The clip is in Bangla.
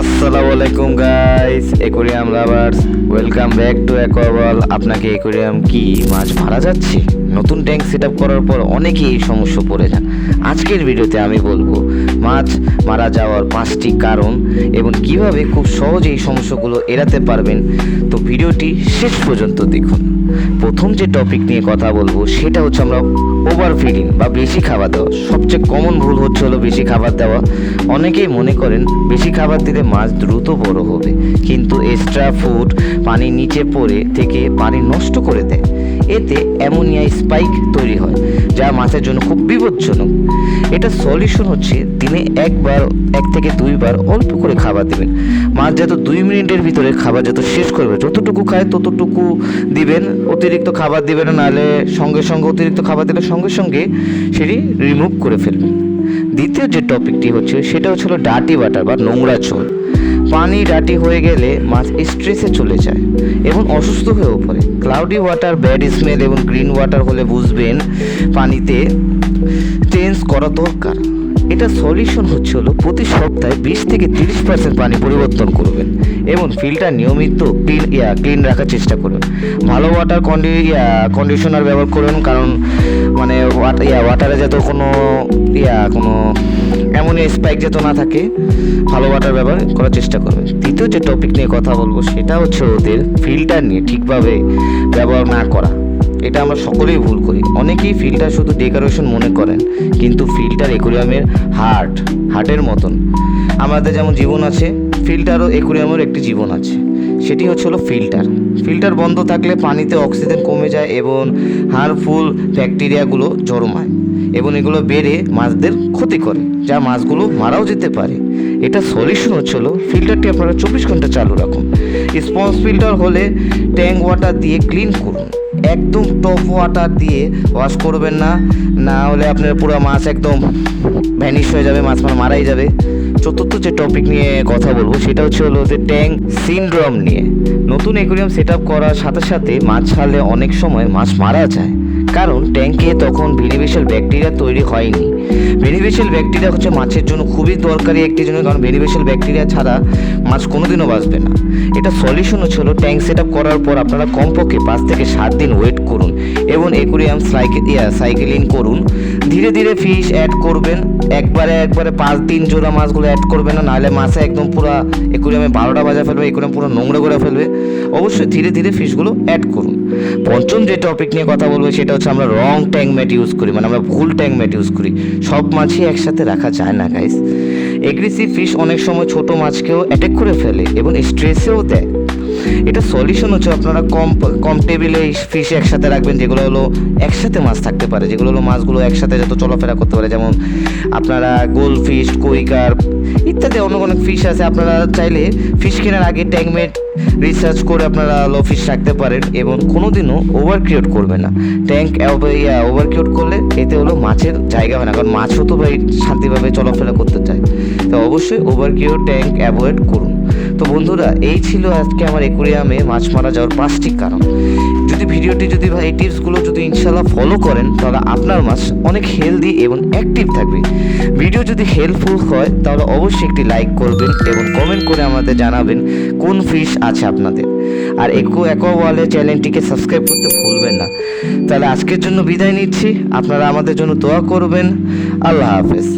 আসসালামু আলাইকুম guys, aquarium lovers, welcome back to অ্যাকোয়াওয়াল। আপনাকে অ্যাকোয়ারিয়াম কি মাছ মারা যাচ্ছে? নতুন ট্যাঙ্ক সেট আপ করার পর অনেকেই এই সমস্যা পড়ে যান। আজকের ভিডিওতে আমি বলবো মাছ মারা যাওয়ার 5টি কারণ এবং কিভাবে খুব সহজে এই সমস্যাগুলো এড়াতে পারবেন। তো ভিডিওটি শেষ পর্যন্ত দেখুন। প্রথম যে টপিক নিয়ে কথা বলবো সেটা হচ্ছে আমরা ওভার ফিডিং বা বেশি খাবার দেওয়া। সবচেয়ে কমন ভুল হচ্ছে হলো বেশি খাবার দেওয়া। অনেকেই মনে করেন বেশি খাবার দিলে মাছ দ্রুত বড় হবে, কিন্তু এক্সট্রা ফুড পানির নিচে পড়ে থেকে পানি নষ্ট করে দেয়। এতে অ্যামোনিয়া স্পাইক তৈরি হয়, যা মাছের জন্য খুব বিপজ্জনক। এটা সলিউশন হচ্ছে দিনে এক থেকে দুইবার অল্প করে খাবার দেবেন। মাছ যত 2 মিনিটের ভিতরে খাবার যত শেষ করবে, যতটুকু খায় ততটুকু দিবেন, অতিরিক্ত খাবার দিবেন না, নাহলে সঙ্গে সঙ্গে অতিরিক্ত খাবার দিলে সঙ্গে সঙ্গে সেটি রিমুভ করে ফেলবেন। দ্বিতীয় যে টপিকটি হচ্ছে সেটা হচ্ছে ডার্টি ওয়াটার বা নোংরা জল। পানি ডার্টি হয়ে গেলে মাছ স্ট্রেসে চলে যায় এবং অসুস্থ হয়েও পড়ে। ক্লাউডি ওয়াটার, ব্যাড স্মেল এবং গ্রিন ওয়াটার হলে বুঝবেন পানিতে চেঞ্জ করা দরকার। এটা সলিউশন হচ্ছে প্রতি সপ্তাহে 20 থেকে 30% পানি পরিবর্তন করবেন এবং ফিল্টার নিয়মিত ক্লিন রাখার চেষ্টা করবেন। ভালো ওয়াটার কন্ডিশনার ব্যবহার করুন, কারণ মানে ওয়াটারে যাতে কোনো অ্যামোনিয়া স্পাইক যাতে না থাকে, ভালো ওয়াটার ব্যবহার করার চেষ্টা করবেন। তৃতীয় যে টপিক নিয়ে কথা বলবো সেটা হচ্ছে ওদের ফিল্টার নিয়ে ঠিকভাবে ব্যবহার না করা। এটা আমরা সকলেই ভুল করি। অনেকেই ফিল্টার শুধু ডেকোরেশন মনে করেন, কিন্তু ফিল্টার অ্যাকোয়ারিয়ামের হার্টের মতন। আমাদের যেমন জীবন আছে, ফিল্টারও অ্যাকোয়ারিয়ামের একটি জীবন আছে। সেটি হচ্ছে ফিল্টার বন্ধ থাকলে পানিতে অক্সিজেন কমে যায় এবং হার্মফুল ব্যাকটেরিয়াগুলো জন্মায় এবং এগুলো বেড়ে মাছদের ক্ষতি করে, যা মাছগুলো মারাও যেতে পারে। এটা সলিউশন হচ্ছে ফিল্টারটি আপনারা 24 ঘন্টা চালু রাখুন। স্পঞ্জ ফিল্টার হলে ট্যাঙ্ক ওয়াটার দিয়ে ক্লিন করুন, একদম টপ ওয়াটার দিয়ে ওয়াশ করবেন না, না হলে আপনার পুরো মাছ একদম ভ্যানিশ হয়ে যাবে, মাছ মারাই যাবে। চতুর্থ যে টপিক নিয়ে কথা বলবো সেটা হচ্ছে যে ট্যাঙ্ক সিনড্রোম নিয়ে। নতুন অ্যাকোয়ারিয়াম সেট আপ করার সাথে সাথে মাছ ছাড়লে অনেক সময় মাছ মারা যায়, কারণ ট্যাঙ্কে তখন বেনিফিশিয়াল ব্যাকটেরিয়া তৈরি হয়নি। বেনিফিশিয়াল ব্যাকটেরিয়া হচ্ছে মাছের জন্য খুবই দরকারি একটি জিনিস, কারণ বেনিফিশিয়াল ব্যাকটেরিয়া ছাড়া মাছ কোনোদিনও বাঁচবে না। এটা সলিউশন হচ্ছে ট্যাঙ্ক সেট আপ করার পর আপনারা কমপক্ষে 5 থেকে 7 দিন ওয়েট করুন এবং অ্যাকোয়ারিয়াম সাইকেলিং করুন। ধীরে ধীরে ফিশ অ্যাড করবেন, একবারে 5 দিন জোড়া মাছগুলো অ্যাড করবেন না, নাহলে মাছে একদম পুরো অ্যাকোয়ারিয়ামে 12টা বাজা ফেলবে, অ্যাকোয়ারিয়াম পুরো নোংরা করে ফেলবে। অবশ্যই ধীরে ধীরে ফিশগুলো অ্যাড করুন। পঞ্চম যে টপিক নিয়ে কথা বলবো সেটা হচ্ছে আমরা রং ট্যাঙ্ক ম্যাট ইউজ করি, মানে আমরা ভুল ট্যাঙ্ক ম্যাট ইউজ করি। সব মাছই একসাথে রাখা যায় না গাইস। এগ্রেসিভ ফিশ অনেক সময় ছোট মাছকেও অ্যাটাক করে ফেলে এবং স্ট্রেসেও দেয়। এটা সলিউশন হচ্ছে আপনারা কম টেবিলে ফিশ একসাথে রাখবেন, যেগুলো একসাথে মাছ থাকতে পারে, যেগুলো মাছগুলো একসাথে যত চলাফেরা করতে পারে। যেমন আপনারা গোল্ড ফিশ, কই কার্প ইত্যাদি অনেক ফিশ আছে। আপনারা চাইলে ফিশ কেনার আগে ট্যাঙ্কমেট রিসার্চ করে আপনারা ফিশ রাখতে পারেন এবং কোনোদিনও ওভার ক্রিয়েট করবেন না। ট্যাঙ্ক ওভার ক্রিয়েট করলে এতে মাছের জায়গা হয় না, কারণ মাছও তো শান্তিভাবে চলাফেরা করতে চায়। তো অবশ্যই ওভার ক্রিয়েট ট্যাঙ্ক অ্যাভয়েড করুন। তো বন্ধুরা, এই ছিল আজকে আমার অ্যাকোয়ারিয়ামে মাছ মারা যাওয়ার 5টি কারণ। ভিডিওটি এই টিপসগুলো যদি ইনশাল্লাহ ফলো করেন, তাহলে আপনার মাছ অনেক হেলদি এবং অ্যাক্টিভ থাকবে। ভিডিও যদি হেল্পফুল হয় তাহলে অবশ্যই একটি লাইক করবেন এবং কমেন্ট করে আমাদের জানাবেন কোন ফিশ আছে আপনাদের। আর অ্যাকোয়াওয়ালের চ্যানেলটিকে সাবস্ক্রাইব করতে ভুলবেন না। তাহলে আজকের জন্য বিদায় নিচ্ছি, আপনারা আমাদের জন্য দোয়া করবেন। আল্লাহ হাফেজ।